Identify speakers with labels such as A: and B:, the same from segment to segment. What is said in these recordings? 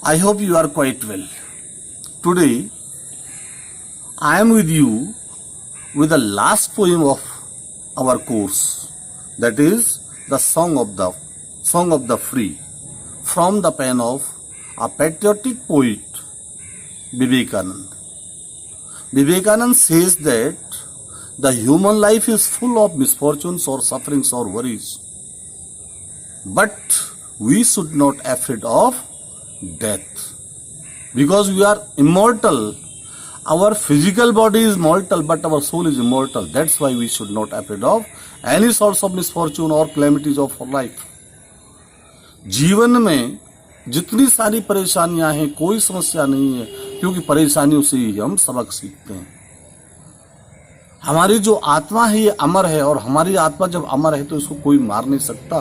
A: I hope you are quite well. Today, I am with you with the last poem of our course, that is the Song of the Free, from the pen of a patriotic poet, Vivekanand. Vivekanand says that the human life is full of misfortunes or sufferings or worries, but we should not afraid of death, because we are immortal. Our physical body is mortal, but our soul is immortal. That's why we should not afraid of any sorts of misfortune or calamities of life. जीवन में जितनी सारी परेशानियां हैं, कोई समस्या नहीं है, क्योंकि परेशानियों से ही हम सबक सीखते हैं। हमारी जो आत्मा है ये अमर है, और हमारी आत्मा जब अमर है तो इसको कोई मार नहीं सकता।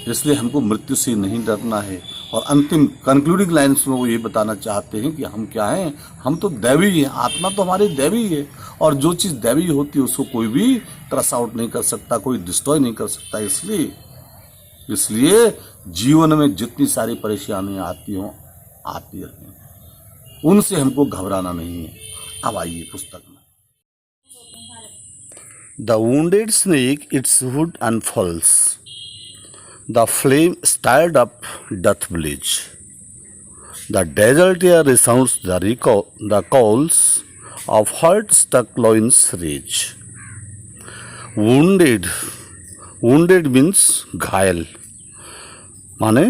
A: इसलिए हमको मृत्यु से नहीं डरना है। और अंतिम कंक्लूडिंग लाइन्स में वो ये बताना चाहते हैं कि हम क्या हैं, हम तो दैवी हैं, आत्मा तो हमारी दैवी है, और जो चीज़ दैवी होती है उसको कोई भी क्रश आउट नहीं कर सकता, कोई डिस्ट्रॉय नहीं कर सकता। इसलिए जीवन में जितनी सारी परेशानियां आती रहें, उनसे हमको घबराना नहीं है। अब आइए पुस्तक में। The wounded snake its hood unfurls, the flame stirred up doth blaze. The desert air resounds the calls of heart-struck loins rage. Wounded means घायल, माने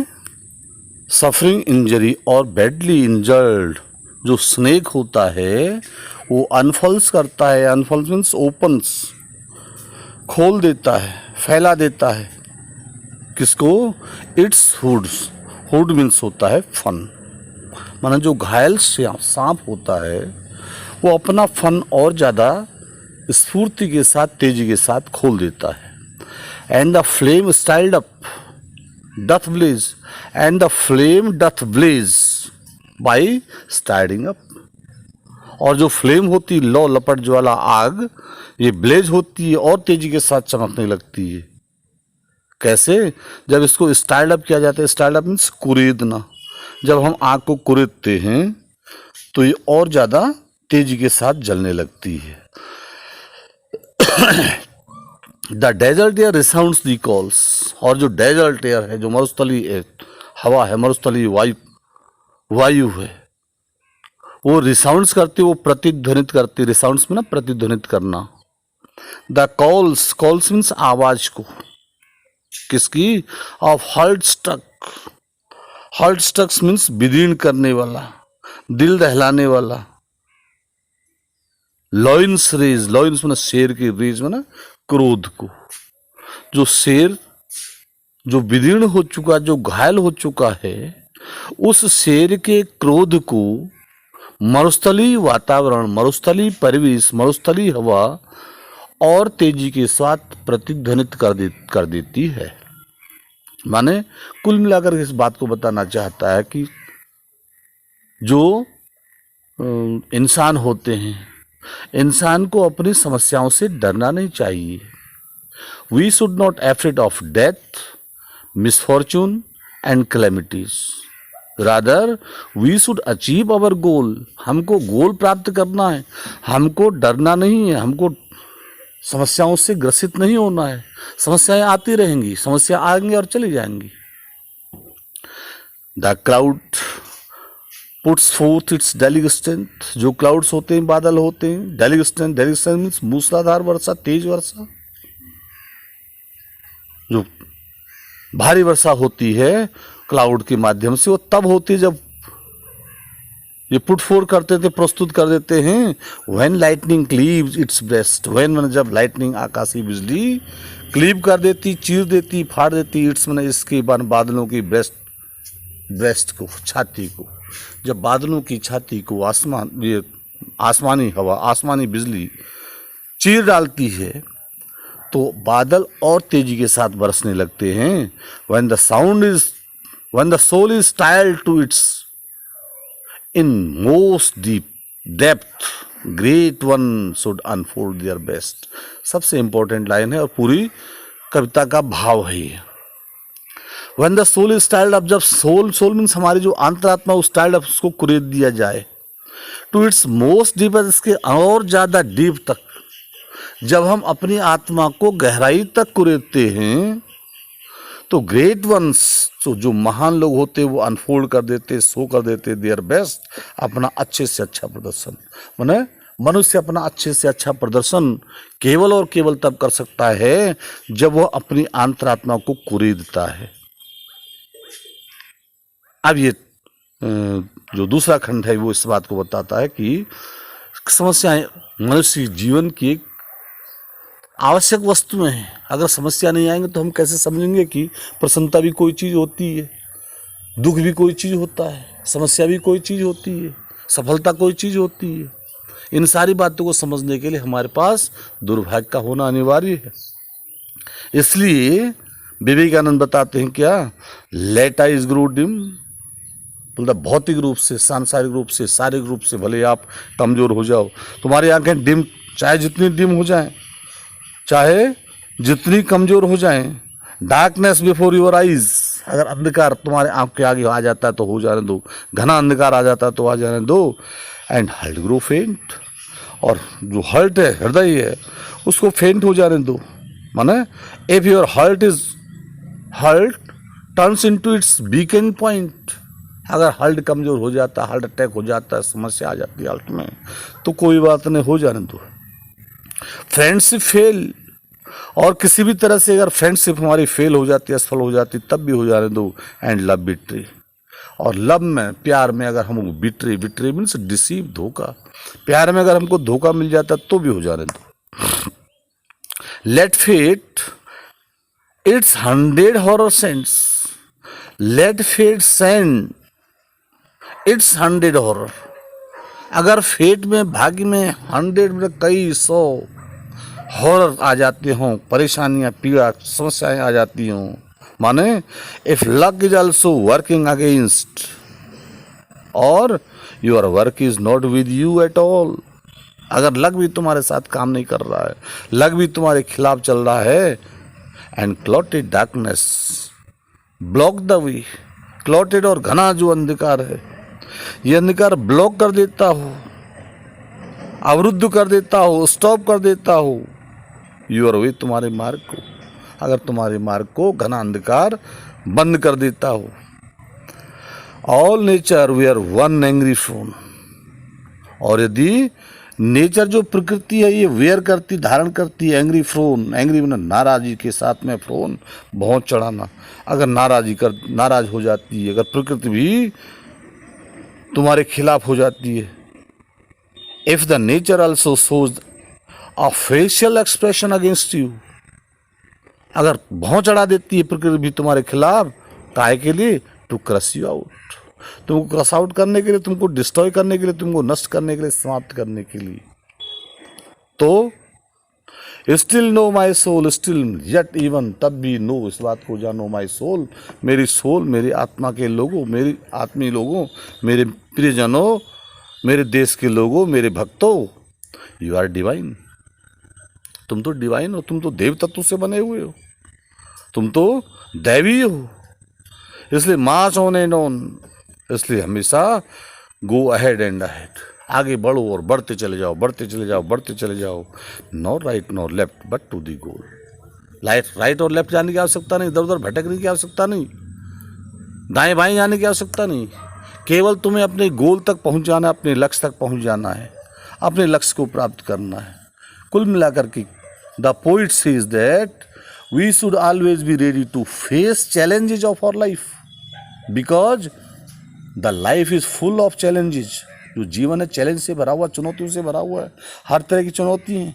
A: सफरिंग इंजरी और बैडली इंजर्ड। जो स्नेक होता है वो अनफॉल्स करता है, अनफॉल्स मीन्स ओपन्स, खोल देता है, फैला देता है। किसको? इट्स हुड मीन्स होता है फन, माना जो घायल सांप होता है वो अपना फन और ज़्यादा स्फूर्ति के साथ, तेजी के साथ खोल देता है। And the flame styled up doth blaze, and the flame doth blaze by styling up. और जो फ्लेम होती, लो लपट ज्वाला आग, ये ब्लेज होती है और तेजी के साथ चमकने लगती है। कैसे? जब इसको स्टाइल्ड अप किया जाता है। स्टाइल्ड अप मीन्स कुरेदना। जब हम आग को कुरेदते हैं तो ये और ज़्यादा तेजी के साथ जलने लगती है। The desert air resounds the calls, और जो डेजर्ट एयर है, जो मरुस्थली हवा है, मरुस्थली वायु है, वो रिसाउंड्स करती, वो प्रतिध्वनित करती। रिसाउंड्स में ना प्रतिध्वनित करना। द कॉल्स मीन्स आवाज को, किसकी? ऑफ हार्ट स्ट्रक्स मीन्स विदीर्ण करने वाला, दिल दहलाने वाला। लॉइन्स रेज, लॉइन्स में शेर की, रेज में ना क्रोध को। जो शेर जो विदीर्ण हो चुका, जो घायल हो चुका है, उस शेर के क्रोध को मरुस्थली वातावरण, मरुस्थली परिवेश, मरुस्थली हवा और तेजी के साथ प्रतिध्वनित कर देती है। माने कुल मिलाकर इस बात को बताना चाहता है कि जो इंसान होते हैं, इंसान को अपनी समस्याओं से डरना नहीं चाहिए। We should not afraid of death, misfortune and calamities, rather we should achieve our goal. हमको गोल प्राप्त करना है, हमको डरना नहीं है, हमको समस्याओं से ग्रसित नहीं होना है। समस्याएं आती रहेंगी, समस्या आएंगी और चली जाएंगी। The cloud puts forth its deluge strength, जो क्लाउड्स होते हैं, बादल होते हैं, डेलिग स्ट्रेंथ मीन्स मूसलाधार वर्षा, तेज वर्षा। जो भारी वर्षा होती है क्लाउड के माध्यम से, वो तब होती है जब ये पुट फोर करते थे, प्रस्तुत कर देते हैं। When lightning cleaves it's breast, when मैंने जब लाइटनिंग, आकाशीय बिजली क्लीव कर देती, चीर देती, फाड़ देती, इट्स मैंने इसके बादलों की ब्रेस्ट को, छाती को। जब बादलों की छाती को आसमानी हवा, आसमानी बिजली चीर डालती है तो बादल और तेजी के साथ बरसने लगते हैं। When the soul is tired to its in most deep depth, great one should unfold their best। सबसे इंपॉर्टेंट लाइन है और पूरी कविता का भाव है ये। When the soul is tiled up, जब सोल मीन्स हमारी जो अंतरात्मा उस टाइल्ड अप, उसको कुरेद दिया जाए टू इट्स मोस्ट डीप, इसके और ज्यादा डीप तक, जब हम अपनी आत्मा को गहराई तक कुरेदते हैं तो ग्रेट वंस, तो जो महान लोग होते हैं वो अनफोल्ड कर देते, शो कर देते देयर बेस्ट, अपना अच्छे से अच्छा प्रदर्शन। माने मनुष्य अपना अच्छे से अच्छा प्रदर्शन केवल और केवल तब कर सकता है जब वह अपनी अंतरात्मा को कुरेदता है। अब ये जो दूसरा खंड है वो इस बात को बताता है कि समस्याएं मनुष्य जीवन की एक आवश्यक वस्तुएं हैं। अगर समस्या नहीं आएंगे तो हम कैसे समझेंगे कि प्रसन्नता भी कोई चीज़ होती है, दुख भी कोई चीज़ होता है, समस्या भी कोई चीज़ होती है, सफलता कोई चीज़ होती है। इन सारी बातों को समझने के लिए हमारे पास दुर्भाग्य का होना अनिवार्य है। इसलिए विवेकानंद बताते हैं क्या, लेट आइज ग्रो डिम, मतलब भौतिक रूप से, सांसारिक रूप से, शारीरिक रूप से भले आप कमजोर हो जाओ, तुम्हारी आंखें डिम, चाहे जितनी डिम हो जाएं, चाहे जितनी कमजोर हो जाएं, डार्कनेस बिफोर योर आईज, अगर अंधकार तुम्हारे आंख के आगे आ जाता है तो हो जाने दो, घना अंधकार आ जाता है तो आ जाने दो। एंड हार्ट ग्रो फेंट, और जो हर्ट है, हृदय है, उसको फेंट हो जाने दो। माने if your heart turns into its weakened point, अगर हर्ट कमजोर हो जाता है, हार्ट अटैक हो जाता है, समस्या आ जाती है हार्ट में, तो कोई बात नहीं, हो जाने दो। फ्रेंडशिप फेल, और किसी भी तरह से अगर फ्रेंडशिप हमारी फेल हो जाती है, असफल हो जाती, तब भी हो जाने दो। एंड लव बिट्री, और लव में, प्यार में अगर हम बिट्री मीन्स डिसीव, धोखा, प्यार में अगर हमको धोखा मिल जाता तो भी हो जाने दो। Let fate its 100 horror sends, let fate send its 100 horror, अगर फेट में, भाग्य में 100 में कई 100 हॉरर आ जाते हों, परेशानियां, पीड़ा, समस्याएं आ जाती हों, माने if luck is also working against, और your work is not with you at all, अगर लक भी तुम्हारे साथ काम नहीं कर रहा है, लक भी तुम्हारे खिलाफ चल रहा है, and clotted darkness block the way, clotted और घना जो अंधकार है, ये अंधकार ब्लॉक कर देता हो, अवरुद्ध कर देता हो, स्टॉप कर देता हो योर वे, तुम्हारे मार्ग को, अगर तुम्हारे मार्ग को घना अंधकार बंद कर देता हो। All nature wear one angry frown, और यदि नेचर जो प्रकृति है ये वेयर करती, धारण करती है एंग्री फ्रोन, एंग्री में नाराजी के साथ में फ्रोन, बहुत चढ़ाना, अगर नाराज हो जाती है, अगर प्रकृति भी तुम्हारे खिलाफ हो जाती है, if the nature also shows a facial expression against you, अगर भौं चढ़ा देती है प्रकृति भी तुम्हारे खिलाफ, काहे के लिए, टू क्रश यू आउट, तुमको क्रश आउट करने के लिए, तुमको डिस्ट्रॉय करने के लिए, तुमको नष्ट करने के लिए, समाप्त करने के लिए। तो still no my soul, still yet even, तब भी नो, इस बात को जानो, माई सोल, मेरी सोल, मेरी आत्मा के लोगों, मेरी आत्मीय लोगों, मेरे प्रियजनों, मेरे देश के लोगों, मेरे भक्तों, यू आर डिवाइन, तुम तो डिवाइन हो, तुम तो देव तत्व से बने हुए हो, तुम तो दैवी हो। इसलिए मार्च ऑन एंड ऑन, इसलिए हमेशा गो अहेड एंड अहेड, आगे बढ़ो और बढ़ते चले जाओ, बढ़ते चले जाओ, बढ़ते चले जाओ, not right not left but to the goal. Right और लेफ्ट जाने की आवश्यकता नहीं, इधर उधर भटकने की आवश्यकता नहीं, दाएं बाएं जाने की आवश्यकता नहीं, केवल तुम्हें अपने गोल तक पहुंच जाना है, अपने लक्ष्य तक पहुंच जाना है, अपने लक्ष्य को प्राप्त करना है। कुल मिलाकर के the poet says that we should always be ready to face challenges of our life, because the life is full of challenges, जो जीवन है चैलेंज से भरा हुआ, चुनौतियों से भरा हुआ है, हर तरह की चुनौती है।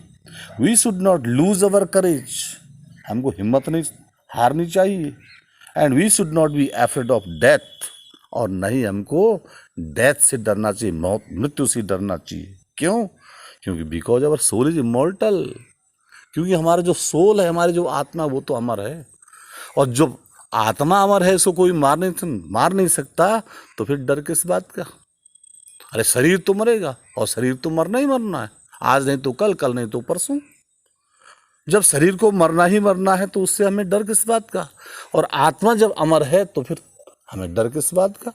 A: We should not lose our courage, हमको हिम्मत नहीं हारनी चाहिए। And we should not be afraid of death, और नहीं हमको डेथ से डरना चाहिए, मौत, मृत्यु से डरना चाहिए। क्यों? क्योंकि because our soul is immortal, क्योंकि हमारा जो सोल है, हमारी जो आत्मा, वो तो अमर है, और जो आत्मा अमर है इसको कोई मार नहीं सकता, तो फिर डर किस बात का? अरे शरीर तो मरेगा, और शरीर तो मरना ही मरना है, आज नहीं तो कल, कल नहीं तो परसों। जब शरीर को मरना ही मरना है तो उससे हमें डर किस बात का। और आत्मा जब अमर है तो फिर हमें डर किस बात का।